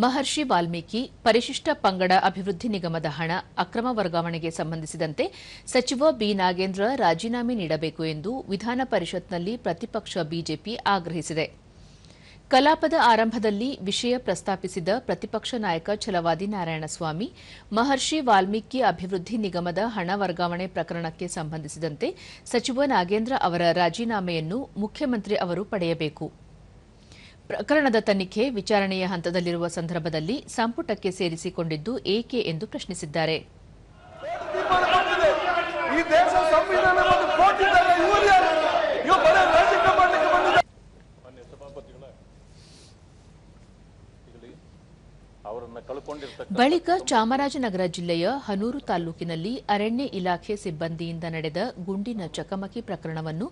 ಮಹರ್ಷಿ ವಾಲ್ಮೀಕಿ ಪರಿಶಿಷ್ಟ ಪಂಗಡ ಅಭಿವೃದ್ಧಿ ನಿಗಮದ ಹಣ ಅಕ್ರಮ ವರ್ಗಾವಣೆಗೆ ಸಂಬಂಧಿಸಿದಂತೆ ಸಚಿವ ಬಿ ನಾಗೇಂದ್ರ ರಾಜೀನಾಮೆ ನೀಡಬೇಕು ಎಂದು ವಿಧಾನ ಪರಿಷತ್ನಲ್ಲಿ ಪ್ರತಿಪಕ್ಷ ಬಿಜೆಪಿ ಆಗ್ರಹಿಸಿದೆ. ಕಲಾಪದ ಆರಂಭದಲ್ಲಿ ವಿಷಯ ಪ್ರಸ್ತಾಪಿಸಿದ ಪ್ರತಿಪಕ್ಷ ನಾಯಕ ಛಲವಾದಿ ನಾರಾಯಣಸ್ವಾಮಿ, ಮಹರ್ಷಿ ವಾಲ್ಮೀಕಿ ಅಭಿವೃದ್ಧಿ ನಿಗಮದ ಹಣ ವರ್ಗಾವಣೆ ಪ್ರಕರಣಕ್ಕೆ ಸಂಬಂಧಿಸಿದಂತೆ ಸಚಿವ ನಾಗೇಂದ್ರ ಅವರ ರಾಜೀನಾಮೆಯನ್ನು ಮುಖ್ಯಮಂತ್ರಿ ಅವರು ಪಡೆಯಬೇಕು. ಪ್ರಕರಣದ ತನಿಖೆ ವಿಚಾರಣೆಯ ಹಂತದಲ್ಲಿರುವ ಸಂದರ್ಭದಲ್ಲಿ ಸಂಪುಟಕ್ಕೆ ಸೇರಿಸಿಕೊಂಡಿದ್ದು ಏಕೆ ಎಂದು ಪ್ರಶ್ನಿಸಿದ್ದಾರೆ. ಬಳಿಕ ಚಾಮರಾಜನಗರ ಜಿಲ್ಲೆಯ ಹನೂರು ತಾಲೂಕಿನಲ್ಲಿ ಅರಣ್ಯ ಇಲಾಖೆ ಸಿಬ್ಬಂದಿಯಿಂದ ನಡೆದ ಗುಂಡಿನ ಚಕಮಕಿ ಪ್ರಕರಣವನ್ನು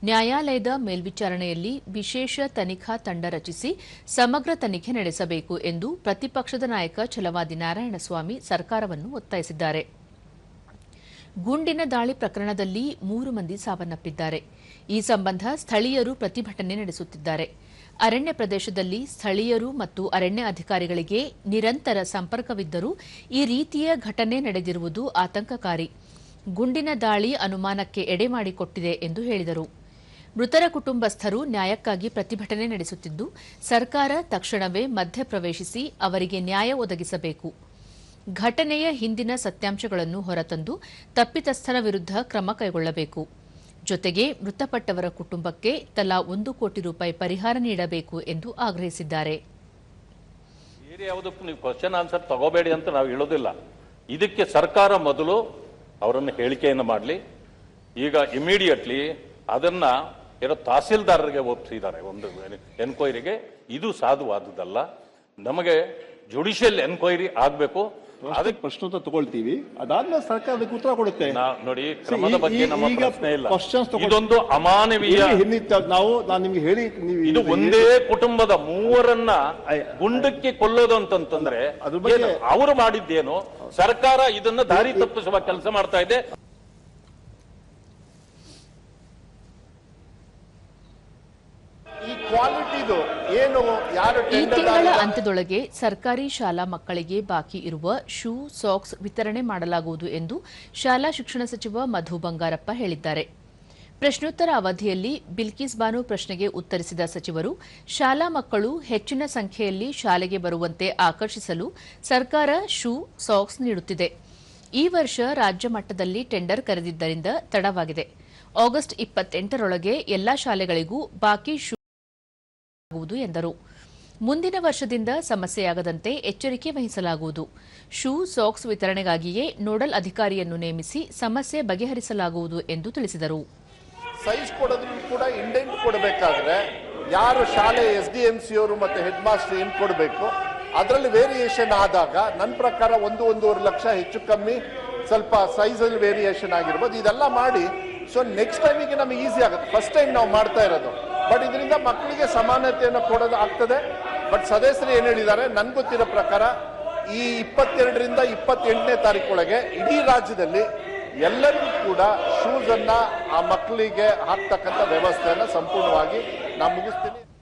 ನ್ಯಾಯಾಲಯದ ಮೇಲ್ವಿಚಾರಣೆಯಲ್ಲಿ ವಿಶೇಷ ತನಿಖಾ ತಂಡ ರಚಿಸಿ ಸಮಗ್ರ ತನಿಖೆ ನಡೆಸಬೇಕು ಎಂದು ಪ್ರತಿಪಕ್ಷದ ನಾಯಕ ಛಲವಾದಿ ನಾರಾಯಣಸ್ವಾಮಿ ಸರ್ಕಾರವನ್ನು ಒತ್ತಾಯಿಸಿದ್ದಾರೆ. ಗುಂಡಿನ ದಾಳಿ ಪ್ರಕರಣದಲ್ಲಿ 3 ಮಂದಿ ಸಾವನ್ನಪ್ಪಿದ್ದಾರೆ. ಈ ಸಂಬಂಧ ಸ್ಥಳೀಯರು ಪ್ರತಿಭಟನೆ ನಡೆಸುತ್ತಿದ್ದಾರೆ. ಅರಣ್ಯ ಪ್ರದೇಶದಲ್ಲಿ ಸ್ಥಳೀಯರು ಮತ್ತು ಅರಣ್ಯ ಅಧಿಕಾರಿಗಳಿಗೆ ನಿರಂತರ ಸಂಪರ್ಕವಿದ್ದರೂ ಈ ರೀತಿಯ ಘಟನೆ ನಡೆದಿರುವುದು ಆತಂಕಕಾರಿ. ಗುಂಡಿನ ದಾಳಿ ಅನುಮಾನಕ್ಕೆ ಎಡೆ ಮಾಡಿಕೊಟ್ಟಿದೆ ಎಂದು ಹೇಳಿದರು. ಮೃತರ ಕುಟುಂಬಸ್ಥರು ನ್ಯಾಯಕ್ಕಾಗಿ ಪ್ರತಿಭಟನೆ ನಡೆಸುತ್ತಿದ್ದು, ಸರ್ಕಾರ ತಕ್ಷಣವೇ ಮಧ್ಯಪ್ರವೇಶಿಸಿ ಅವರಿಗೆ ನ್ಯಾಯ ಒದಗಿಸಬೇಕು. ಘಟನೆಯ ಹಿಂದಿನ ಸತ್ಯಾಂಶಗಳನ್ನು ಹೊರತಂದು ತಪ್ಪಿತಸ್ಥರ ವಿರುದ್ಧ ಕ್ರಮ ಕೈಗೊಳ್ಳಬೇಕು. ಜೊತೆಗೆ ಮೃತಪಟ್ಟವರ ಕುಟುಂಬಕ್ಕೆ ತಲಾ 1 ಕೋಟಿ ರೂಪಾಯಿ ಪರಿಹಾರ ನೀಡಬೇಕು ಎಂದು ಆಗ್ರಹಿಸಿದ್ದಾರೆ. ಯಾವುದಕ್ಕೂ ನೀವು ಕ್ವಶನ್ ಆನ್ಸರ್ ತಗೋಬೇಡಿ ಅಂತ ನಾವು ಹೇಳೋದಿಲ್ಲ. ಇದಕ್ಕೆ ಸರ್ಕಾರ ಮೊದಲು ಅವರನ್ನು ಹೇಳಿಕೆಯನ್ನು ಮಾಡಲಿ. ಈಗ ಇಮಿಡಿಯೇಟ್ಲಿ ಅದನ್ನ ತಹಸೀಲ್ದಾರರಿಗೆ ಒಪ್ಪಿಸಿದ್ದಾರೆ ಒಂದು ಎನ್ಕ್ವೈರಿಗೆ. ಇದು ಸಾಧುವಾದುದಲ್ಲ. ನಮಗೆ ಜುಡಿಷಿಯಲ್ ಎನ್ಕ್ವೈರಿ ಆಗಬೇಕು. ಅದಕ್ಕೆ ಪ್ರಶ್ನೋತ್ತರ ತಗೊಳ್ತೀವಿ. ಅದಾದ್ಮೇಲೆ ಸರ್ಕಾರ ಅದಕ್ಕೆ ಉತ್ತರ ಕೊಡುತ್ತೆ. ನೋಡಿ, ಕ್ರಮದ ಬಗ್ಗೆ ನಮ್ಮ ಪ್ರಶ್ನೆ ಇಲ್ಲ. ಇದೊಂದು ಅಮಾನವೀಯ. ನಾನು ನಿಮ್ಗೆ ಹೇಳಿ, ಇದು ಒಂದೇ ಕುಟುಂಬದ 3ರನ್ನ ಗುಂಡಕ್ಕೆ ಕೊಲ್ಲೋದು ಅಂತಂದ್ರೆ ಅವರು ಮಾಡಿದ್ದೇನು? ಸರ್ಕಾರ ಇದನ್ನ ದಾರಿ ತಪ್ಪಿಸುವ ಕೆಲಸ ಮಾಡ್ತಾ ಇದೆ. ಈ ತಿಂಗಳ ಅಂತ್ಯದೊಳಗೆ ಸರ್ಕಾರಿ ಶಾಲಾ ಮಕ್ಕಳಿಗೆ ಬಾಕಿ ಇರುವ ಶೂ, ಸಾಕ್ಸ್ ವಿತರಣೆ ಮಾಡಲಾಗುವುದು ಎಂದು ಶಾಲಾ ಶಿಕ್ಷಣ ಸಚಿವ ಮಧು ಬಂಗಾರಪ್ಪ ಹೇಳಿದ್ದಾರೆ. ಪ್ರಶ್ನೋತ್ತರ ಅವಧಿಯಲ್ಲಿ ಬಿಲ್ಕಿಸ್ ಬಾನು ಪ್ರಶ್ನೆಗೆ ಉತ್ತರಿಸಿದ ಸಚಿವರು, ಶಾಲಾ ಮಕ್ಕಳು ಹೆಚ್ಚಿನ ಸಂಖ್ಯೆಯಲ್ಲಿ ಶಾಲೆಗೆ ಬರುವಂತೆ ಆಕರ್ಷಿಸಲು ಸರ್ಕಾರ ಶೂ, ಸಾಕ್ಸ್ ನೀಡುತ್ತಿದೆ. ಈ ವರ್ಷ ರಾಜ್ಯ ಮಟ್ಟದಲ್ಲಿ ಟೆಂಡರ್ ಕರೆದಿದ್ದರಿಂದ ತಡವಾಗಿದೆ. ಆಗಸ್ಟ್ 28ರೊಳಗೆ ಎಲ್ಲಾ ಶಾಲೆಗಳಿಗೂ ಬಾಕಿ ಶೂ ಎಂದರು. ಮುಂದಿನ ವರ್ಷದಿಂದ ಸಮಸ್ಯೆಯಾಗದಂತೆ ಎಚ್ಚರಿಕೆ ವಹಿಸಲಾಗುವುದು. ಶೂ, ಸಾಕ್ಸ್ ವಿತರಣೆಗಾಗಿಯೇ ನೋಡಲ್ ಅಧಿಕಾರಿಯನ್ನು ನೇಮಿಸಿ ಸಮಸ್ಯೆ ಬಗೆಹರಿಸಲಾಗುವುದು ಎಂದು ತಿಳಿಸಿದರು. ಸೈಜ್ ಕೊಡೋದ್ರೂ ಕೂಡ ಇಂಡೆಂಟ್ ಕೊಡಬೇಕಾದ್ರೆ ಯಾರು ಶಾಲೆ SDMC ಅವರು ಮತ್ತೆ ಹೆಡ್ ಮಾಸ್ಟರ್ ಏನ್ ಕೊಡಬೇಕು, ಅದರಲ್ಲಿ ವೇರಿಯೇಷನ್ ಆದಾಗ ನನ್ನ ಪ್ರಕಾರ 1-1.5 ಲಕ್ಷ ಹೆಚ್ಚು ಕಮ್ಮಿ ಸ್ವಲ್ಪ ಸೈಜಲ್ಲಿ ವೇರಿಯೇಷನ್ ಆಗಿರ್ಬೋದು. ಇದೆಲ್ಲ ಮಾಡಿ ಸೊ ನೆಕ್ಸ್ಟ್ ಟೈಮಿಗೆ ನಮಗೆ ಈಸಿ ಆಗುತ್ತೆ. ಫಸ್ಟ್ ಟೈಮ್ ನಾವು ಮಾಡ್ತಾ ಇರೋದು, ಬಟ್ ಇದರಿಂದ ಮಕ್ಕಳಿಗೆ ಸಮಾನತೆಯನ್ನು ಕೊಡೋದು ಆಗ್ತದೆ. ಬಟ್ ಸದಸ್ಯರು ಏನು ಹೇಳಿದ್ದಾರೆ, ನನ್ಗೆ ಗೊತ್ತಿರೋ ಪ್ರಕಾರ ಈ 22ರಿಂದ 28ನೇ ತಾರೀಕೊಳಗೆ ಇಡೀ ರಾಜ್ಯದಲ್ಲಿ ಎಲ್ಲರಿಗೂ ಕೂಡ ಶೂಸ್ ಅನ್ನ ಆ ಮಕ್ಕಳಿಗೆ ಹಾಕ್ತಕ್ಕಂಥ ವ್ಯವಸ್ಥೆಯನ್ನು ಸಂಪೂರ್ಣವಾಗಿ ನಾನು ಮುಗಿಸ್ತೀನಿ.